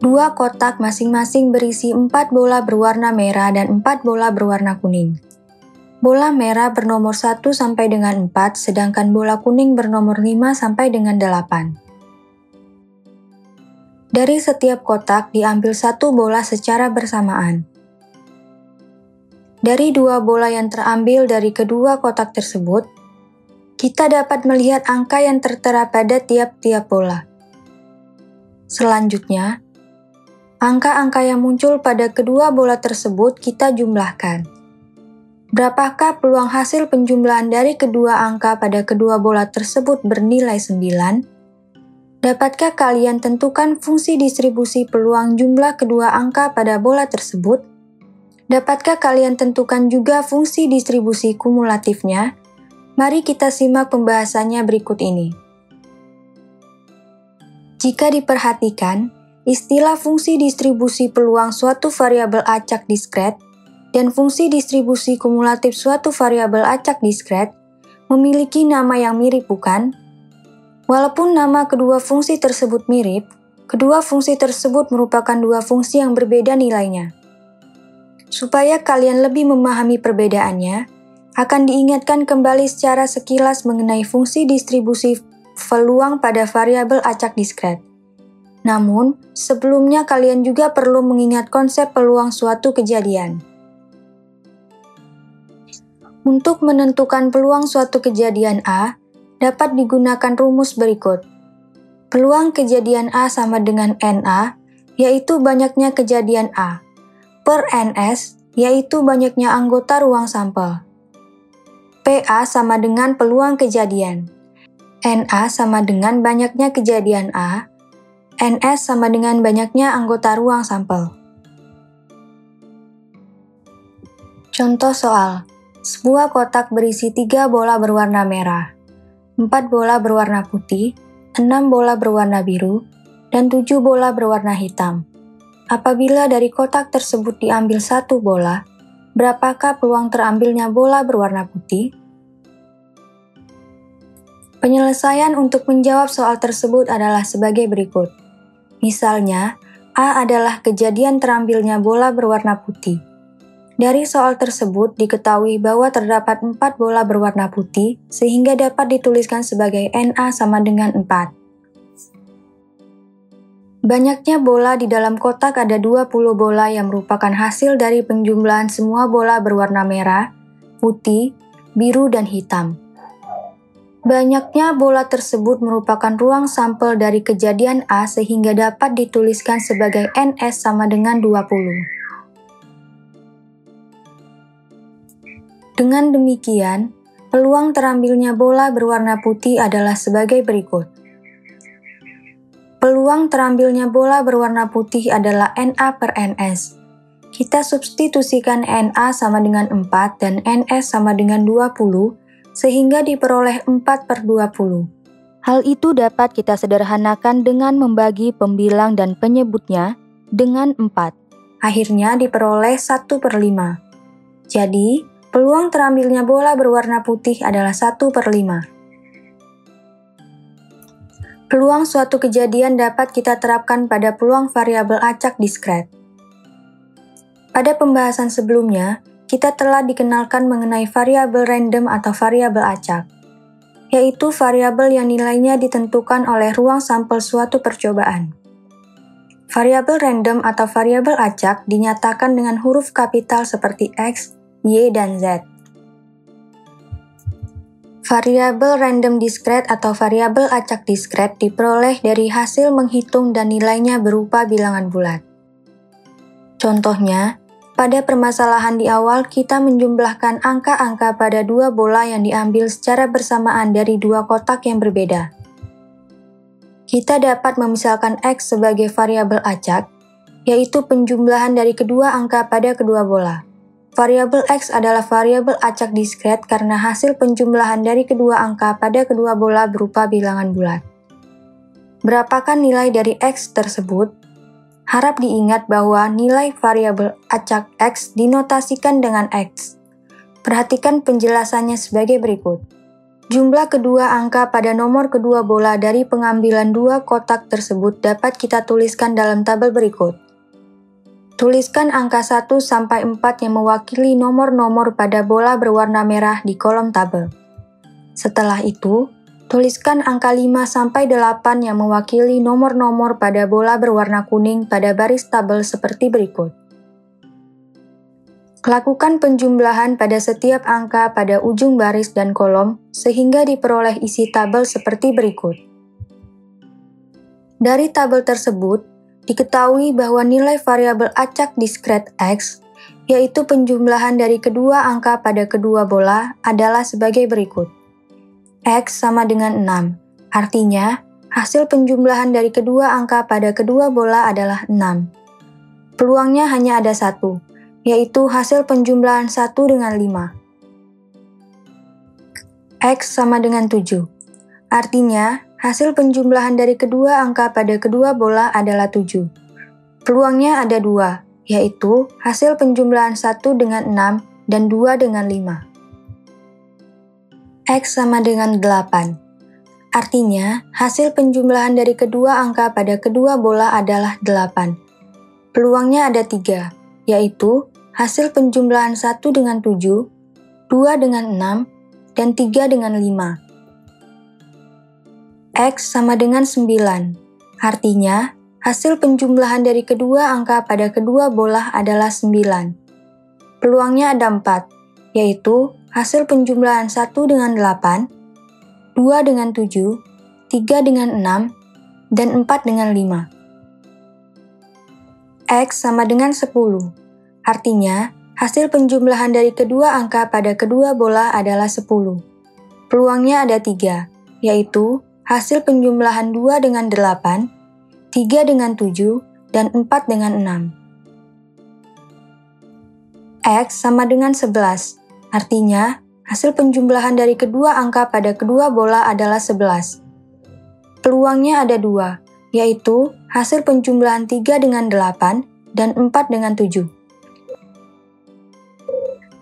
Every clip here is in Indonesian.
Dua kotak masing-masing berisi 4 bola berwarna merah dan 4 bola berwarna kuning. Bola merah bernomor 1 sampai dengan 4, sedangkan bola kuning bernomor 5 sampai dengan 8. Dari setiap kotak diambil satu bola secara bersamaan. Dari dua bola yang terambil dari kedua kotak tersebut, kita dapat melihat angka yang tertera pada tiap-tiap bola. Selanjutnya, angka-angka yang muncul pada kedua bola tersebut kita jumlahkan. Berapakah peluang hasil penjumlahan dari kedua angka pada kedua bola tersebut bernilai 9? Dapatkah kalian tentukan fungsi distribusi peluang jumlah kedua angka pada bola tersebut? Dapatkah kalian tentukan juga fungsi distribusi kumulatifnya? Mari kita simak pembahasannya berikut ini. Jika diperhatikan, istilah fungsi distribusi peluang suatu variabel acak diskret dan fungsi distribusi kumulatif suatu variabel acak diskret memiliki nama yang mirip, bukan? Walaupun nama kedua fungsi tersebut mirip, kedua fungsi tersebut merupakan dua fungsi yang berbeda nilainya. Supaya kalian lebih memahami perbedaannya, akan diingatkan kembali secara sekilas mengenai fungsi distribusi peluang pada variabel acak diskret. Namun, sebelumnya kalian juga perlu mengingat konsep peluang suatu kejadian. Untuk menentukan peluang suatu kejadian A, dapat digunakan rumus berikut. Peluang kejadian A sama dengan NA, yaitu banyaknya kejadian A, per NS, yaitu banyaknya anggota ruang sampel. PA sama dengan peluang kejadian. NA sama dengan banyaknya kejadian A, NS sama dengan banyaknya anggota ruang sampel. Contoh soal, sebuah kotak berisi 3 bola berwarna merah. 4 bola berwarna putih, 6 bola berwarna biru, dan 7 bola berwarna hitam. Apabila dari kotak tersebut diambil 1 bola, berapakah peluang terambilnya bola berwarna putih? Penyelesaian untuk menjawab soal tersebut adalah sebagai berikut. Misalnya, A adalah kejadian terambilnya bola berwarna putih. Dari soal tersebut diketahui bahwa terdapat 4 bola berwarna putih, sehingga dapat dituliskan sebagai NA sama dengan 4. Banyaknya bola di dalam kotak ada 20 bola yang merupakan hasil dari penjumlahan semua bola berwarna merah, putih, biru, dan hitam. Banyaknya bola tersebut merupakan ruang sampel dari kejadian A sehingga dapat dituliskan sebagai NS sama dengan 20. Dengan demikian, peluang terambilnya bola berwarna putih adalah sebagai berikut. Peluang terambilnya bola berwarna putih adalah NA per NS. Kita substitusikan NA sama dengan 4 dan NS sama dengan 20, sehingga diperoleh 4 per 20. Hal itu dapat kita sederhanakan dengan membagi pembilang dan penyebutnya dengan 4. Akhirnya diperoleh 1 per 5. Jadi, peluang terambilnya bola berwarna putih adalah 1 per 5. Peluang suatu kejadian dapat kita terapkan pada peluang variabel acak diskret. Pada pembahasan sebelumnya, kita telah dikenalkan mengenai variabel random atau variabel acak, yaitu variabel yang nilainya ditentukan oleh ruang sampel suatu percobaan. Variabel random atau variabel acak dinyatakan dengan huruf kapital seperti X, Y, dan Z. Variabel random diskret atau variabel acak diskret diperoleh dari hasil menghitung dan nilainya berupa bilangan bulat. Contohnya, pada permasalahan di awal kita menjumlahkan angka-angka pada 2 bola yang diambil secara bersamaan dari 2 kotak yang berbeda. Kita dapat memisalkan X sebagai variabel acak, yaitu penjumlahan dari kedua angka pada kedua bola. Variabel X adalah variabel acak diskret karena hasil penjumlahan dari kedua angka pada kedua bola berupa bilangan bulat. Berapakah nilai dari X tersebut? Harap diingat bahwa nilai variabel acak X dinotasikan dengan X. Perhatikan penjelasannya sebagai berikut. Jumlah kedua angka pada nomor kedua bola dari pengambilan dua kotak tersebut dapat kita tuliskan dalam tabel berikut. Tuliskan angka 1 sampai 4 yang mewakili nomor-nomor pada bola berwarna merah di kolom tabel. Setelah itu, tuliskan angka 5 sampai 8 yang mewakili nomor-nomor pada bola berwarna kuning pada baris tabel seperti berikut. Lakukan penjumlahan pada setiap angka pada ujung baris dan kolom sehingga diperoleh isi tabel seperti berikut. Dari tabel tersebut, diketahui bahwa nilai variabel acak diskret X, yaitu penjumlahan dari kedua angka pada kedua bola, adalah sebagai berikut. X sama dengan 6, artinya hasil penjumlahan dari kedua angka pada kedua bola adalah 6. Peluangnya hanya ada satu, yaitu hasil penjumlahan 1 dengan 5. X sama dengan 7. Artinya, hasil penjumlahan dari kedua angka pada kedua bola adalah 7. Peluangnya ada 2, yaitu hasil penjumlahan 1 dengan 6 dan 2 dengan 5. X sama dengan 8. Artinya, hasil penjumlahan dari kedua angka pada kedua bola adalah 8. Peluangnya ada 3, yaitu hasil penjumlahan 1 dengan 7, 2 dengan 6, dan 3 dengan 5. X sama dengan 9, artinya hasil penjumlahan dari kedua angka pada kedua bola adalah 9. Peluangnya ada 4, yaitu hasil penjumlahan 1 dengan 8, 2 dengan 7, 3 dengan 6, dan 4 dengan 5. X sama dengan 10. Artinya, hasil penjumlahan dari kedua angka pada kedua bola adalah 10. Peluangnya ada 3, yaitu hasil penjumlahan 2 dengan 8, 3 dengan 7, dan 4 dengan 6. X sama dengan 11, artinya hasil penjumlahan dari kedua angka pada kedua bola adalah 11. Peluangnya ada 2, yaitu hasil penjumlahan 3 dengan 8 dan 4 dengan 7.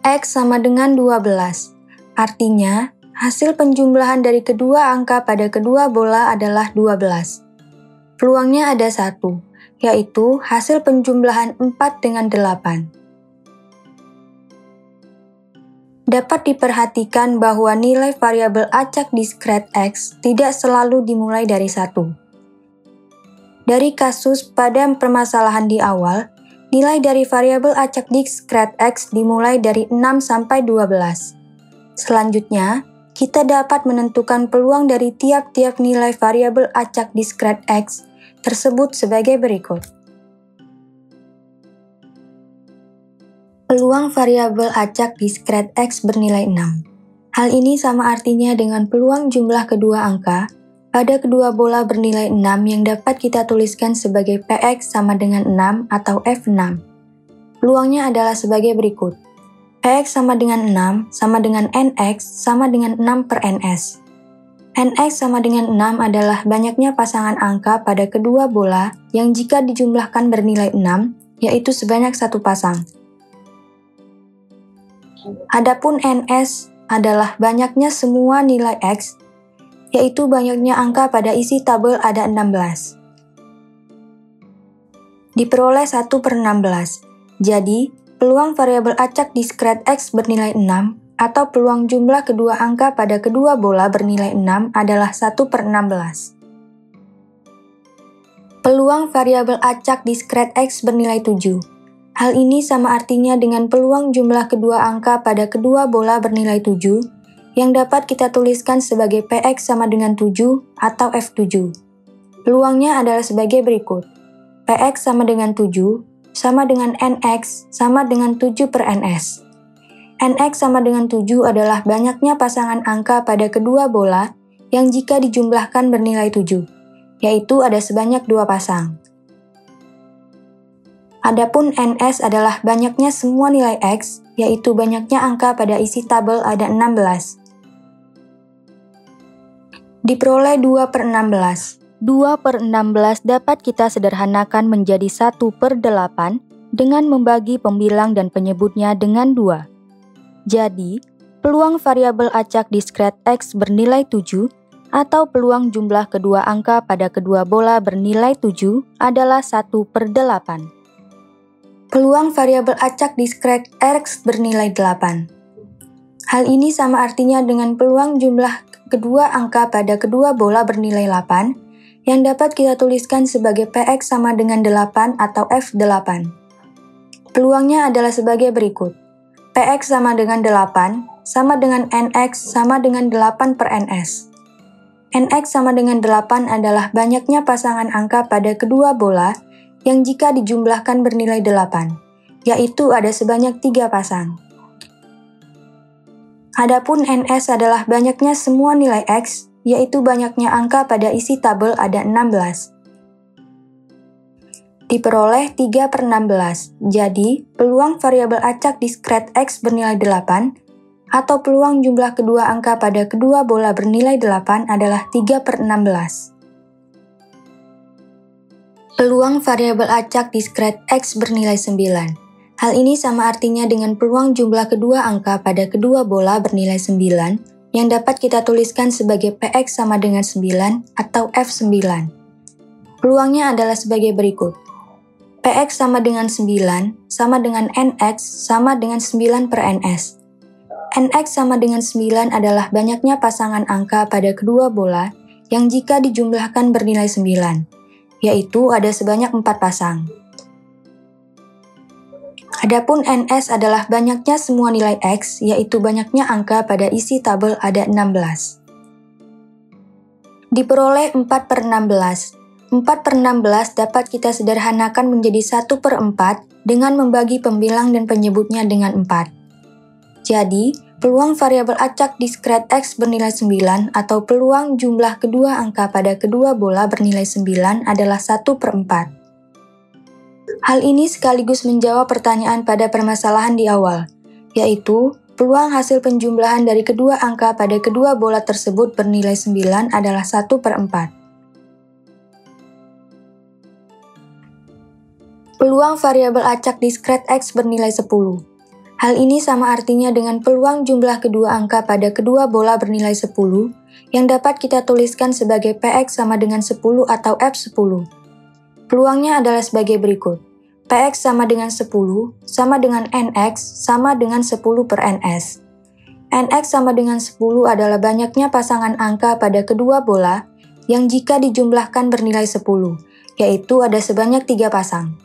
X sama dengan 12, artinya hasil penjumlahan dari kedua angka pada kedua bola adalah 12. Peluangnya ada 1, yaitu hasil penjumlahan 4 dengan 8. Dapat diperhatikan bahwa nilai variabel acak diskret X tidak selalu dimulai dari 1. Dari kasus pada permasalahan di awal, nilai dari variabel acak diskret X dimulai dari 6 sampai 12. Selanjutnya, kita dapat menentukan peluang dari tiap-tiap nilai variabel acak diskret X tersebut sebagai berikut. Peluang variabel acak diskret X bernilai 6. Hal ini sama artinya dengan peluang jumlah kedua angka pada kedua bola bernilai 6 yang dapat kita tuliskan sebagai Px sama dengan 6 atau F6. Peluangnya adalah sebagai berikut. Px sama dengan 6 sama dengan Nx sama dengan 6 per Ns. Nx sama dengan 6 adalah banyaknya pasangan angka pada kedua bola yang jika dijumlahkan bernilai 6, yaitu sebanyak satu pasang. Adapun Ns adalah banyaknya semua nilai X, yaitu banyaknya angka pada isi tabel ada 16. Diperoleh 1 per 16. Jadi, peluang variabel acak diskret X bernilai 6 atau peluang jumlah kedua angka pada kedua bola bernilai 6 adalah 1 per 16. Peluang variabel acak diskret X bernilai 7. Hal ini sama artinya dengan peluang jumlah kedua angka pada kedua bola bernilai 7 yang dapat kita tuliskan sebagai Px sama dengan 7 atau F7. Peluangnya adalah sebagai berikut. Px sama dengan 7, sama dengan Nx, sama dengan 7 per Ns. Nx sama dengan 7 adalah banyaknya pasangan angka pada kedua bola yang jika dijumlahkan bernilai 7, yaitu ada sebanyak 2 pasang. Adapun Ns adalah banyaknya semua nilai X, yaitu banyaknya angka pada isi tabel ada 16. Diperoleh 2 per 16. 2 per 16 dapat kita sederhanakan menjadi 1 per 8 dengan membagi pembilang dan penyebutnya dengan 2. Jadi, peluang variabel acak diskret X bernilai 7 atau peluang jumlah kedua angka pada kedua bola bernilai 7 adalah 1/8. Peluang variabel acak diskret X bernilai 8. Hal ini sama artinya dengan peluang jumlah kedua angka pada kedua bola bernilai 8 yang dapat kita tuliskan sebagai Px sama dengan 8 atau F8. Peluangnya adalah sebagai berikut. Px sama dengan 8, sama dengan Nx sama dengan 8/Ns. Nx sama dengan 8 adalah banyaknya pasangan angka pada kedua bola yang jika dijumlahkan bernilai 8, yaitu ada sebanyak 3 pasang. Adapun Ns adalah banyaknya semua nilai X, yaitu banyaknya angka pada isi tabel ada 16. Diperoleh 3/16, jadi peluang variabel acak diskret X bernilai 8, atau peluang jumlah kedua angka pada kedua bola bernilai 8 adalah 3/16. Peluang variabel acak diskret X bernilai 9. Hal ini sama artinya dengan peluang jumlah kedua angka pada kedua bola bernilai 9 yang dapat kita tuliskan sebagai Px sama dengan 9 atau F9. Peluangnya adalah sebagai berikut. Px sama dengan 9 sama dengan Nx sama dengan 9/Ns. Nx sama dengan 9 adalah banyaknya pasangan angka pada kedua bola yang jika dijumlahkan bernilai 9, yaitu ada sebanyak 4 pasang. Adapun Ns adalah banyaknya semua nilai X, yaitu banyaknya angka pada isi tabel ada 16. Diperoleh 4/16. 4/16 dapat kita sederhanakan menjadi 1/4 dengan membagi pembilang dan penyebutnya dengan 4. Jadi, peluang variabel acak diskret X bernilai 9 atau peluang jumlah kedua angka pada kedua bola bernilai 9 adalah 1/4. Hal ini sekaligus menjawab pertanyaan pada permasalahan di awal, yaitu peluang hasil penjumlahan dari kedua angka pada kedua bola tersebut bernilai 9 adalah 1/4. Peluang variabel acak diskret X bernilai 10. Hal ini sama artinya dengan peluang jumlah kedua angka pada kedua bola bernilai 10 yang dapat kita tuliskan sebagai Px sama dengan 10 atau F10. Peluangnya adalah sebagai berikut. Px sama dengan 10 sama dengan Nx sama dengan 10/Ns. Nx sama dengan 10 adalah banyaknya pasangan angka pada kedua bola yang jika dijumlahkan bernilai 10, yaitu ada sebanyak 3 pasang.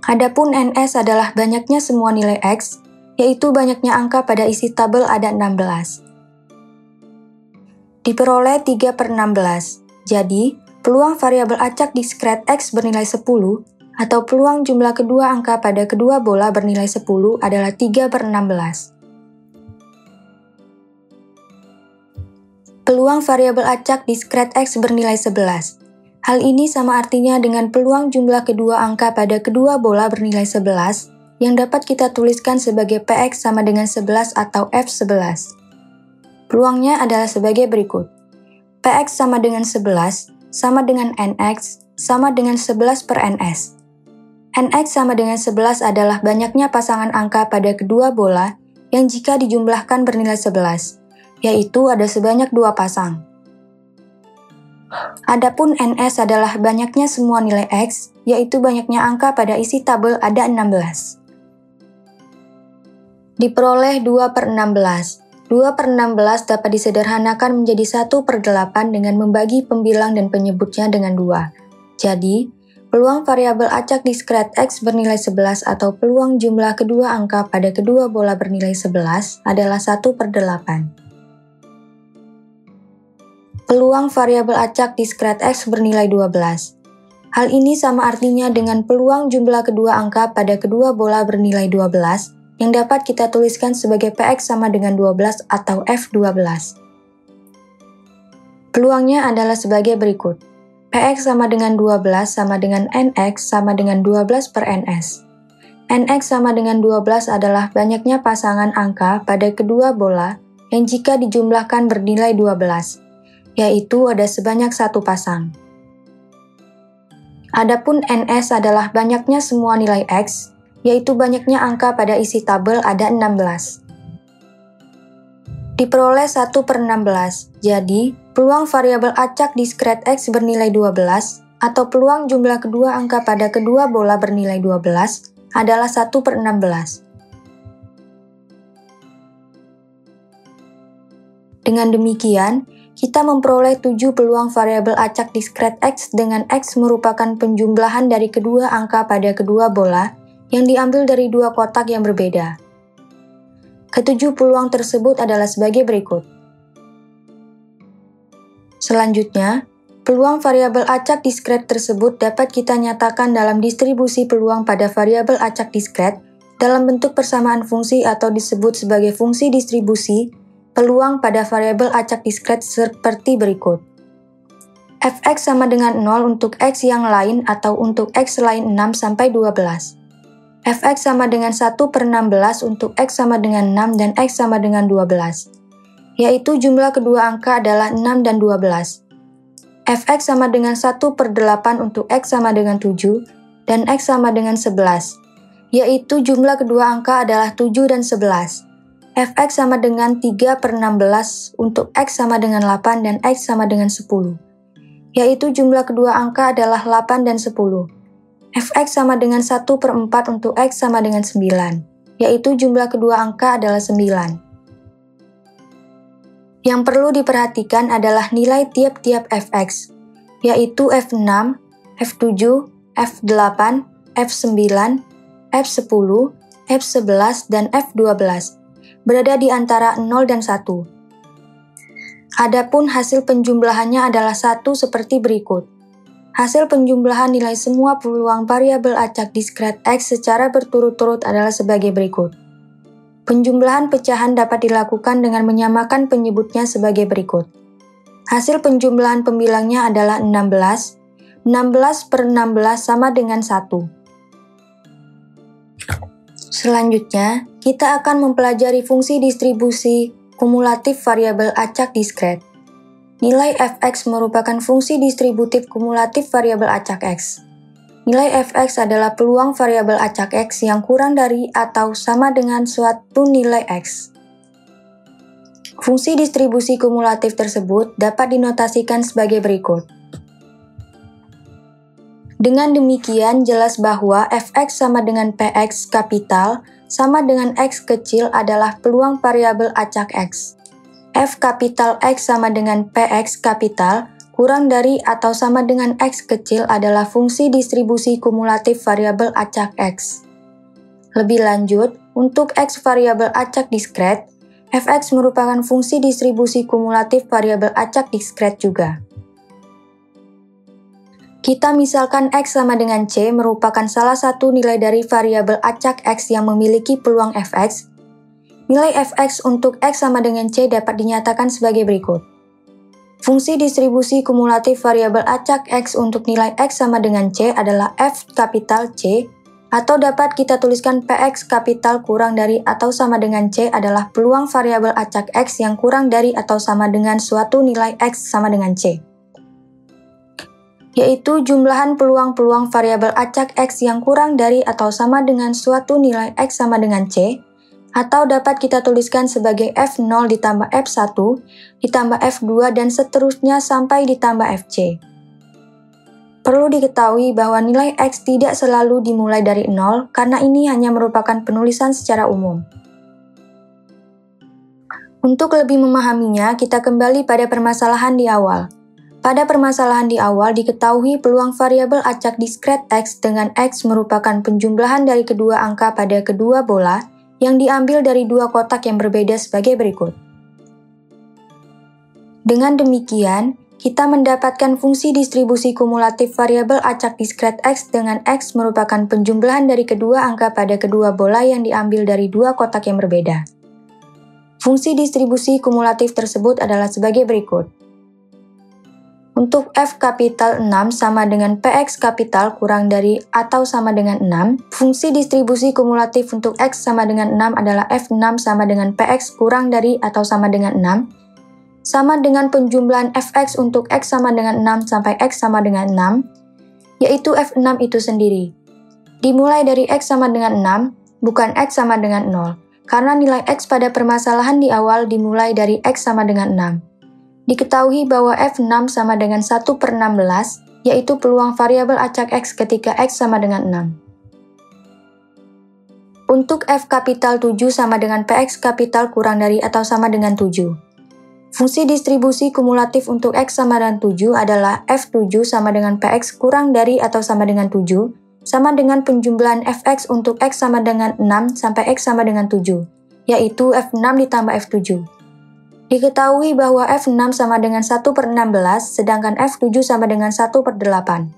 Adapun Ns adalah banyaknya semua nilai X, yaitu banyaknya angka pada isi tabel ada 16. Diperoleh 3/16, jadi peluang variabel acak diskret X bernilai 10 atau peluang jumlah kedua angka pada kedua bola bernilai 10 adalah 3/16. Peluang variabel acak diskret X bernilai 11. Hal ini sama artinya dengan peluang jumlah kedua angka pada kedua bola bernilai 11 yang dapat kita tuliskan sebagai Px sama dengan 11 atau F11. Peluangnya adalah sebagai berikut. Px sama dengan 11 sama dengan Nx sama dengan 11/Ns. Nx sama dengan 11 adalah banyaknya pasangan angka pada kedua bola yang jika dijumlahkan bernilai 11, yaitu ada sebanyak 2 pasang. Adapun Ns adalah banyaknya semua nilai X, yaitu banyaknya angka pada isi tabel ada 16. Diperoleh 2/16. 2/16 dapat disederhanakan menjadi 1/8 dengan membagi pembilang dan penyebutnya dengan 2. Jadi, peluang variabel acak diskret X bernilai 11 atau peluang jumlah kedua angka pada kedua bola bernilai 11 adalah 1/8. Peluang variabel acak diskret X bernilai 12. Hal ini sama artinya dengan peluang jumlah kedua angka pada kedua bola bernilai 12 yang dapat kita tuliskan sebagai Px sama dengan 12 atau F12. Peluangnya adalah sebagai berikut. Px sama dengan 12 sama dengan Nx sama dengan 12/Ns. Nx sama dengan 12 adalah banyaknya pasangan angka pada kedua bola yang jika dijumlahkan bernilai 12. Yaitu ada sebanyak 1 pasang. Adapun Ns adalah banyaknya semua nilai X, yaitu banyaknya angka pada isi tabel ada 16. diperoleh 1/16. Jadi, peluang variabel acak diskret X bernilai 12 atau peluang jumlah kedua angka pada kedua bola bernilai 12 adalah 1/16. Dengan demikian, kita memperoleh 7 peluang variabel acak diskret X dengan X merupakan penjumlahan dari kedua angka pada kedua bola yang diambil dari dua kotak yang berbeda. Ketujuh peluang tersebut adalah sebagai berikut. Selanjutnya, peluang variabel acak diskret tersebut dapat kita nyatakan dalam distribusi peluang pada variabel acak diskret dalam bentuk persamaan fungsi atau disebut sebagai fungsi distribusi peluang pada variabel acak diskret seperti berikut. Fx sama dengan 0 untuk X yang lain atau untuk X lain 6 sampai 12. Fx sama dengan 1/16 untuk X sama dengan 6 dan X sama dengan 12, yaitu jumlah kedua angka adalah 6 dan 12. Fx sama dengan 1/8 untuk X sama dengan 7 dan X sama dengan 11, yaitu jumlah kedua angka adalah 7 dan 11. Fx sama dengan 3/16 untuk X sama dengan 8 dan X sama dengan 10, yaitu jumlah kedua angka adalah 8 dan 10. Fx sama dengan 1/4 untuk X sama dengan 9, yaitu jumlah kedua angka adalah 9. Yang perlu diperhatikan adalah nilai tiap-tiap Fx, yaitu F6, F7, F8, F9, F10, F11, dan F12. Berada di antara 0 dan 1. Adapun hasil penjumlahannya adalah 1 seperti berikut. Hasil penjumlahan nilai semua peluang variabel acak diskret X secara berturut-turut adalah sebagai berikut. Penjumlahan pecahan dapat dilakukan dengan menyamakan penyebutnya sebagai berikut. Hasil penjumlahan pembilangnya adalah 16. 16/16 sama dengan 1. Selanjutnya, kita akan mempelajari fungsi distribusi kumulatif variabel acak diskret. Nilai Fx merupakan fungsi distributif kumulatif variabel acak X. Nilai Fx adalah peluang variabel acak X yang kurang dari atau sama dengan suatu nilai X. Fungsi distribusi kumulatif tersebut dapat dinotasikan sebagai berikut. Dengan demikian, jelas bahwa Fx sama dengan Px kapital sama dengan X kecil adalah peluang variabel acak X. F kapital X sama dengan Px kapital kurang dari atau sama dengan X kecil adalah fungsi distribusi kumulatif variabel acak X. Lebih lanjut, untuk X variabel acak diskret, Fx merupakan fungsi distribusi kumulatif variabel acak diskret juga. Kita misalkan X sama dengan C merupakan salah satu nilai dari variabel acak X yang memiliki peluang Fx. Nilai Fx untuk X sama dengan C dapat dinyatakan sebagai berikut. Fungsi distribusi kumulatif variabel acak X untuk nilai X sama dengan C adalah F kapital C, atau dapat kita tuliskan Px kapital kurang dari atau sama dengan C adalah peluang variabel acak X yang kurang dari atau sama dengan suatu nilai X sama dengan C, yaitu jumlahan peluang-peluang variabel acak X yang kurang dari atau sama dengan suatu nilai X sama dengan C, atau dapat kita tuliskan sebagai F0 ditambah F1, ditambah F2 dan seterusnya sampai ditambah Fc. Perlu diketahui bahwa nilai X tidak selalu dimulai dari 0 karena ini hanya merupakan penulisan secara umum. Untuk lebih memahaminya, kita kembali pada permasalahan di awal. Pada permasalahan di awal diketahui peluang variabel acak diskret X dengan X merupakan penjumlahan dari kedua angka pada kedua bola yang diambil dari dua kotak yang berbeda sebagai berikut. Dengan demikian, kita mendapatkan fungsi distribusi kumulatif variabel acak diskret X dengan X merupakan penjumlahan dari kedua angka pada kedua bola yang diambil dari dua kotak yang berbeda. Fungsi distribusi kumulatif tersebut adalah sebagai berikut. Untuk F kapital 6 sama dengan Px kapital kurang dari atau sama dengan 6, fungsi distribusi kumulatif untuk X sama dengan 6 adalah F6 sama dengan Px kurang dari atau sama dengan 6, sama dengan penjumlahan Fx untuk X sama dengan 6 sampai X sama dengan 6, yaitu F6 itu sendiri. Dimulai dari X sama dengan 6, bukan X sama dengan 0, karena nilai X pada permasalahan di awal dimulai dari X sama dengan 6. Diketahui bahwa F6 sama dengan 1/16, yaitu peluang variabel acak X ketika X sama dengan 6. Untuk F kapital 7 sama dengan PX kapital kurang dari atau sama dengan 7. Fungsi distribusi kumulatif untuk X sama dengan 7 adalah F7 sama dengan PX kurang dari atau sama dengan 7, sama dengan penjumlahan Fx untuk X sama dengan 6 sampai X sama dengan 7, yaitu F6 ditambah F7. Diketahui bahwa F6 sama dengan 1/16, sedangkan F7 sama dengan 1/8.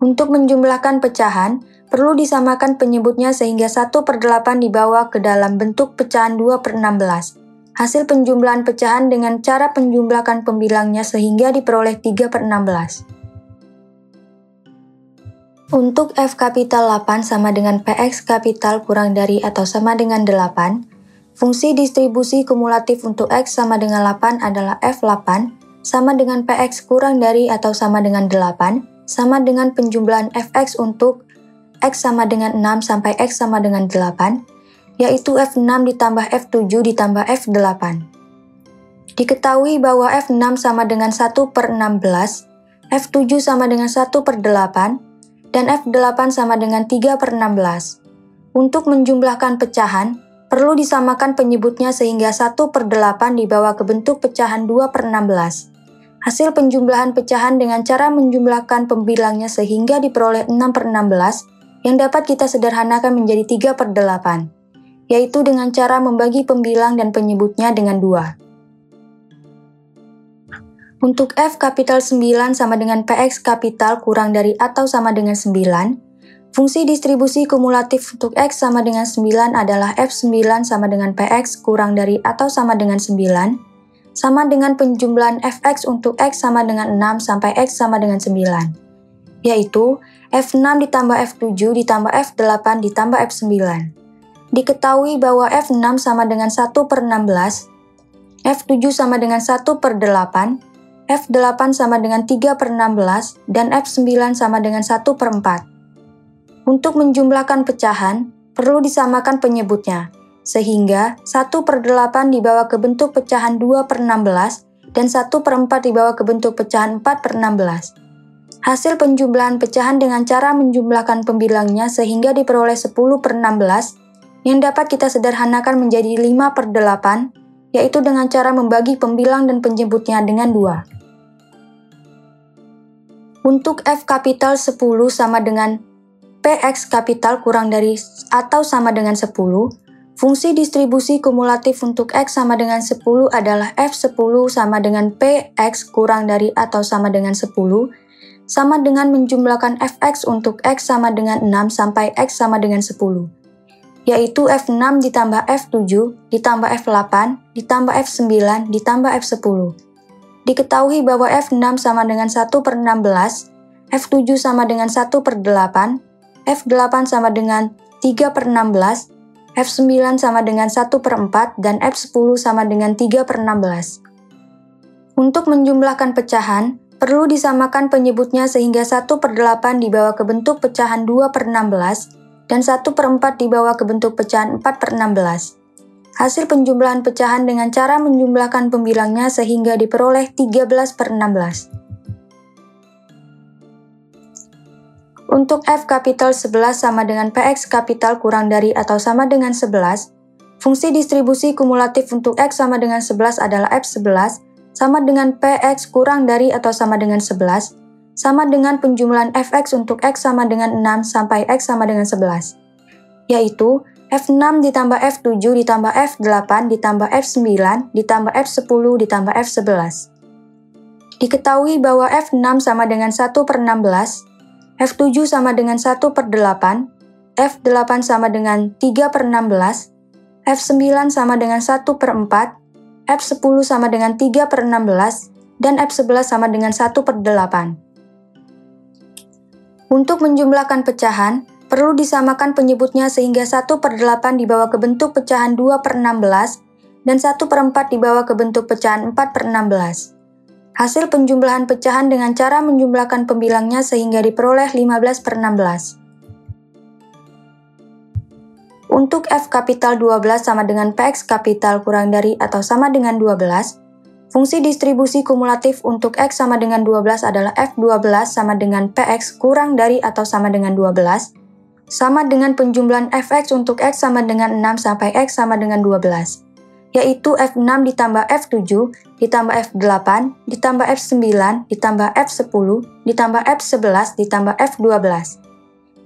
Untuk menjumlahkan pecahan, perlu disamakan penyebutnya sehingga 1/8 dibawa ke dalam bentuk pecahan 2/16. Hasil penjumlahan pecahan dengan cara penjumlahan pembilangnya sehingga diperoleh 3/16. Untuk F kapital 8 sama dengan PX kapital kurang dari atau sama dengan 8, fungsi distribusi kumulatif untuk X sama dengan 8 adalah F8 sama dengan PX kurang dari atau sama dengan 8, sama dengan penjumlahan Fx untuk X sama dengan 6 sampai X sama dengan 8, yaitu F6 ditambah F7 ditambah F8. Diketahui bahwa F6 sama dengan 1/16, F7 sama dengan 1/8, dan F8 sama dengan 3/16. Untuk menjumlahkan pecahan, perlu disamakan penyebutnya sehingga 1/8 dibawa ke bentuk pecahan 2/16. Hasil penjumlahan pecahan dengan cara menjumlahkan pembilangnya sehingga diperoleh 6/16, yang dapat kita sederhanakan menjadi 3/8, yaitu dengan cara membagi pembilang dan penyebutnya dengan 2. Untuk F kapital 9 sama dengan PX kapital kurang dari atau sama dengan 9, fungsi distribusi kumulatif untuk X sama dengan 9 adalah F9 sama dengan PX kurang dari atau sama dengan 9, sama dengan penjumlahan Fx untuk X sama dengan 6 sampai X sama dengan 9, yaitu F6 ditambah F7 ditambah F8 ditambah F9. Diketahui bahwa F6 sama dengan 1/16, F7 sama dengan 1/8, F8 sama dengan 3/16, dan F9 sama dengan 1/4. Untuk menjumlahkan pecahan, perlu disamakan penyebutnya, sehingga 1/8 dibawa ke bentuk pecahan 2/16 dan 1/4 dibawa ke bentuk pecahan 4/16. Hasil penjumlahan pecahan dengan cara menjumlahkan pembilangnya sehingga diperoleh 10/16, yang dapat kita sederhanakan menjadi 5/8, yaitu dengan cara membagi pembilang dan penyebutnya dengan 2. Untuk F kapital 10 sama dengan PX kapital kurang dari atau sama dengan 10, fungsi distribusi kumulatif untuk X sama dengan 10 adalah F10 sama dengan PX kurang dari atau sama dengan 10, sama dengan menjumlahkan Fx untuk X sama dengan 6 sampai X sama dengan 10, yaitu F6 ditambah F7 ditambah F8 ditambah F9 ditambah F10. Diketahui bahwa F6 sama dengan 1/16, F7 sama dengan 1/8, F8 sama dengan 3/16, F9 sama dengan 1/4, dan F10 sama dengan 3/16. Untuk menjumlahkan pecahan, perlu disamakan penyebutnya sehingga 1/8 dibawa ke bentuk pecahan 2/16 dan 1/4 dibawa ke bentuk pecahan 4/16. Hasil penjumlahan pecahan dengan cara menjumlahkan pembilangnya sehingga diperoleh 13/16. Untuk F kapital 11 sama dengan PX kapital kurang dari atau sama dengan 11, fungsi distribusi kumulatif untuk X sama dengan 11 adalah F11 sama dengan PX kurang dari atau sama dengan 11, sama dengan penjumlahan Fx untuk X sama dengan 6 sampai X sama dengan 11, yaitu F6 ditambah F7 ditambah F8 ditambah F9 ditambah F10 ditambah F11. Diketahui bahwa F6 sama dengan 1/16, F7 sama dengan 1/8, F8 sama dengan 3/16, F9 sama dengan 1/4, F10 sama dengan 3/16, dan F11 sama dengan 1/8. Untuk menjumlahkan pecahan, perlu disamakan penyebutnya sehingga 1/8 dibawa ke bentuk pecahan 2/16 dan 1/4 dibawa ke bentuk pecahan 4/16. Hasil penjumlahan pecahan dengan cara menjumlahkan pembilangnya sehingga diperoleh 15/16. Untuk F kapital 12 sama dengan Px kapital kurang dari atau sama dengan 12, fungsi distribusi kumulatif untuk X sama dengan 12 adalah F12 sama dengan Px kurang dari atau sama dengan 12, sama dengan penjumlahan Fx untuk X sama dengan 6 sampai X sama dengan 12, yaitu F6 ditambah F7, ditambah F8, ditambah F9, ditambah F10, ditambah F11, ditambah F12.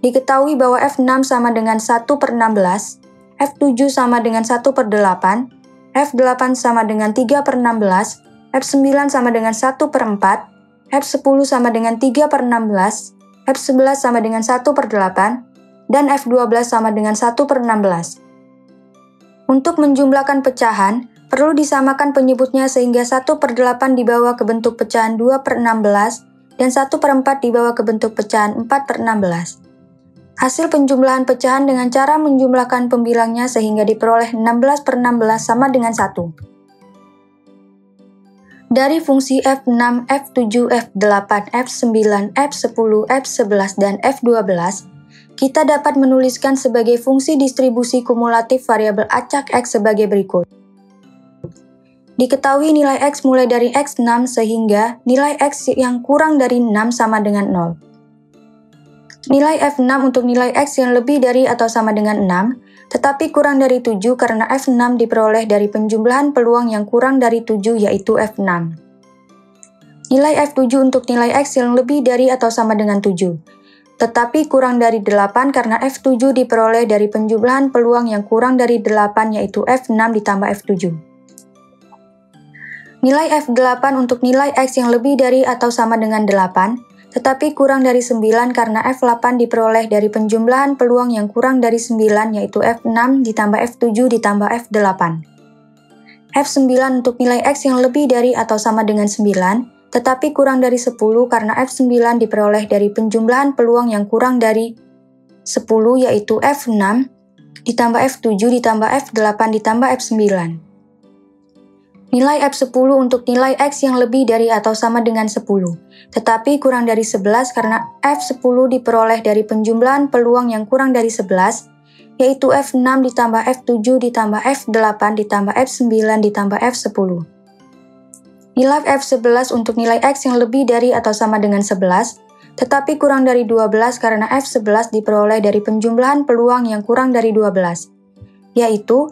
Diketahui bahwa F6 sama dengan 1 per 16, F7 sama dengan 1 per 8, F8 sama dengan 3 per 16, F9 sama dengan 1 per 4, F10 sama dengan 3 per 16, F11 sama dengan 1 per 8, dan F12 sama dengan 1 per 16. Untuk menjumlahkan pecahan, perlu disamakan penyebutnya sehingga 1 per 8 dibawa ke bentuk pecahan 2 per 16, dan 1 per 4 dibawa ke bentuk pecahan 4 per 16. Hasil penjumlahan pecahan dengan cara menjumlahkan pembilangnya sehingga diperoleh 16 per 16 sama dengan 1. Dari fungsi F6, F7, F8, F9, F10, F11, dan F12, kita dapat menuliskan sebagai fungsi distribusi kumulatif variabel acak X sebagai berikut. Diketahui nilai X mulai dari X6 sehingga nilai X yang kurang dari 6 sama dengan 0. Nilai F6 untuk nilai X yang lebih dari atau sama dengan 6, tetapi kurang dari 7 karena F6 diperoleh dari penjumlahan peluang yang kurang dari 7 yaitu F6. Nilai F7 untuk nilai X yang lebih dari atau sama dengan 7, tetapi kurang dari 8 karena F7 diperoleh dari penjumlahan peluang yang kurang dari 8 yaitu F6 ditambah F7. Nilai F8 untuk nilai X yang lebih dari atau sama dengan 8, tetapi kurang dari 9 karena F8 diperoleh dari penjumlahan peluang yang kurang dari 9 yaitu F6 ditambah F7 ditambah F8. F9 untuk nilai X yang lebih dari atau sama dengan 9, tetapi kurang dari 10 karena F9 diperoleh dari penjumlahan peluang yang kurang dari 10 yaitu F6 ditambah F7 ditambah F8 ditambah F9. Nilai F10 untuk nilai X yang lebih dari atau sama dengan 10, tetapi kurang dari 11 karena F10 diperoleh dari penjumlahan peluang yang kurang dari 11, yaitu F6 ditambah F7 ditambah F8 ditambah F9 ditambah F10. Nilai F11 untuk nilai X yang lebih dari atau sama dengan 11, tetapi kurang dari 12 karena F11 diperoleh dari penjumlahan peluang yang kurang dari 12, yaitu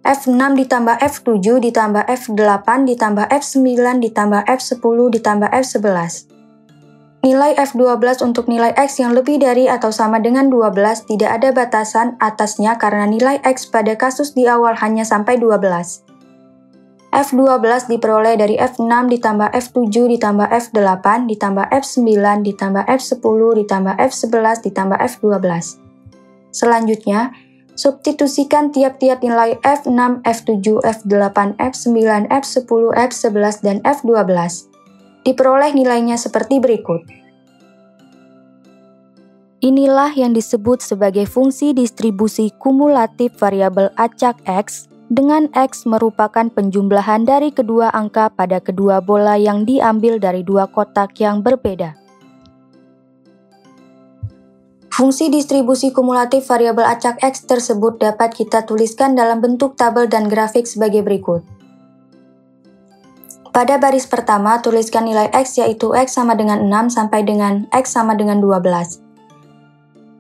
F6 ditambah F7 ditambah F8 ditambah F9 ditambah F10 ditambah F11. Nilai F12 untuk nilai X yang lebih dari atau sama dengan 12 tidak ada batasan atasnya karena nilai X pada kasus di awal hanya sampai 12. F12 diperoleh dari F6 ditambah F7 ditambah F8 ditambah F9 ditambah F10 ditambah F11 ditambah F12. Selanjutnya, substitusikan tiap-tiap nilai F6, F7, F8, F9, F10, F11, dan F12. Diperoleh nilainya seperti berikut. Inilah yang disebut sebagai fungsi distribusi kumulatif variabel acak X, dengan X merupakan penjumlahan dari kedua angka pada kedua bola yang diambil dari dua kotak yang berbeda. Fungsi distribusi kumulatif variabel acak X tersebut dapat kita tuliskan dalam bentuk tabel dan grafik sebagai berikut. Pada baris pertama, tuliskan nilai X yaitu X sama dengan 6 sampai dengan X sama dengan 12.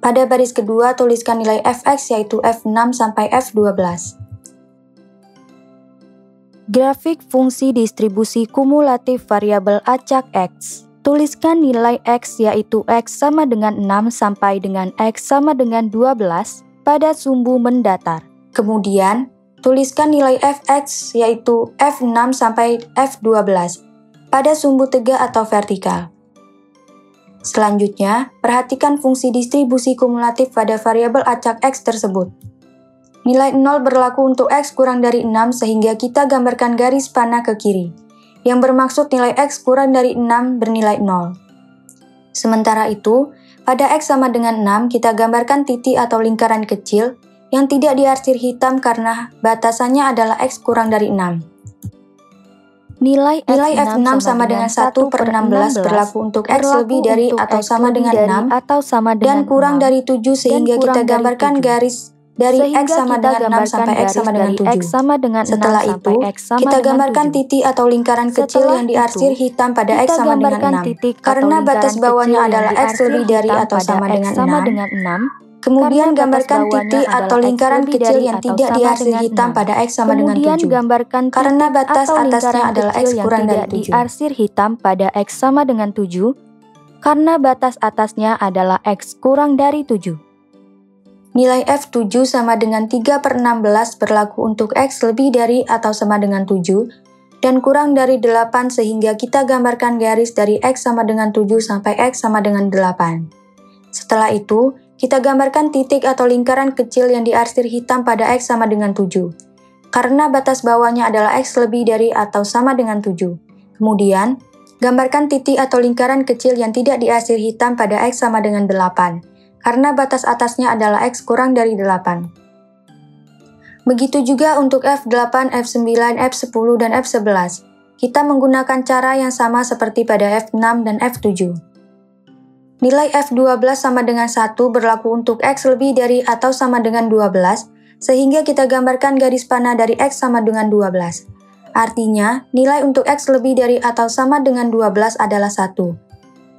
Pada baris kedua, tuliskan nilai Fx yaitu F6 sampai F12. Grafik fungsi distribusi kumulatif variabel acak X. Tuliskan nilai X yaitu X sama dengan 6 sampai dengan X sama dengan 12 pada sumbu mendatar. Kemudian, tuliskan nilai Fx yaitu F6 sampai F12 pada sumbu tegak atau vertikal. Selanjutnya, perhatikan fungsi distribusi kumulatif pada variabel acak X tersebut. Nilai 0 berlaku untuk X kurang dari 6 sehingga kita gambarkan garis panah ke kiri, yang bermaksud nilai X kurang dari 6 bernilai 0. Sementara itu, pada X sama dengan 6 kita gambarkan titik atau lingkaran kecil yang tidak diarsir hitam karena batasannya adalah X kurang dari 6. Nilai F6 sama dengan 1 per 16 berlaku untuk X lebih dari atau sama dengan 6 dan kurang dari 7 sehingga kita gambarkan garis dari X sama dengan 6 sampai X sama dengan 7. Setelah itu, kita gambarkan titik atau lingkaran kecil yang diarsir hitam pada X sama dengan 6. Karena batas bawahnya adalah X lebih dari atau sama dengan 6, kemudian gambarkan titik atau lingkaran kecil yang tidak diarsir hitam pada X sama dengan 7. Karena batas atasnya adalah X kurang dari 7. Diarsir hitam pada X sama dengan 7, karena batas atasnya adalah X kurang dari 7. Nilai F7 sama dengan 3/16 berlaku untuk X lebih dari atau sama dengan 7 dan kurang dari 8 sehingga kita gambarkan garis dari X sama dengan 7 sampai X sama dengan 8. Setelah itu, kita gambarkan titik atau lingkaran kecil yang diarsir hitam pada X sama dengan 7. Karena batas bawahnya adalah X lebih dari atau sama dengan 7. Kemudian, gambarkan titik atau lingkaran kecil yang tidak diarsir hitam pada X sama dengan 8. Karena batas atasnya adalah X kurang dari 8. Begitu juga untuk F8, F9, F10, dan F11. Kita menggunakan cara yang sama seperti pada F6 dan F7. Nilai F12 sama dengan 1 berlaku untuk X lebih dari atau sama dengan 12, sehingga kita gambarkan garis panah dari X sama dengan 12. Artinya, nilai untuk X lebih dari atau sama dengan 12 adalah 1.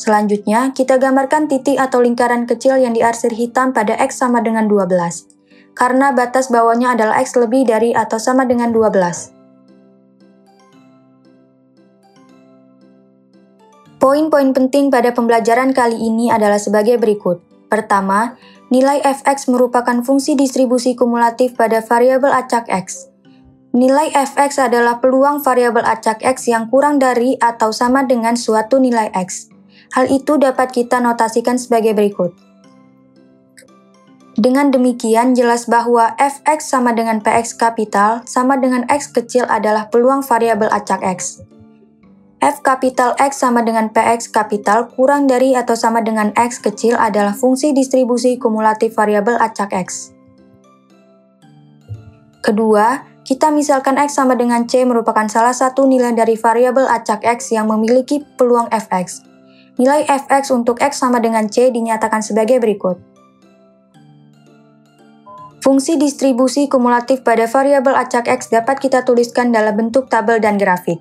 Selanjutnya, kita gambarkan titik atau lingkaran kecil yang diarsir hitam pada X sama dengan 12, karena batas bawahnya adalah X lebih dari atau sama dengan 12. Poin-poin penting pada pembelajaran kali ini adalah sebagai berikut. Pertama, nilai fx merupakan fungsi distribusi kumulatif pada variabel acak X. Nilai fx adalah peluang variabel acak X yang kurang dari atau sama dengan suatu nilai X. Hal itu dapat kita notasikan sebagai berikut. Dengan demikian, jelas bahwa fx sama dengan px kapital sama dengan x kecil adalah peluang variabel acak X. F kapital X sama dengan px kapital kurang dari atau sama dengan x kecil adalah fungsi distribusi kumulatif variabel acak X. Kedua, kita misalkan X sama dengan C merupakan salah satu nilai dari variabel acak X yang memiliki peluang fx. Nilai fx untuk X sama dengan C dinyatakan sebagai berikut. Fungsi distribusi kumulatif pada variabel acak X dapat kita tuliskan dalam bentuk tabel dan grafik.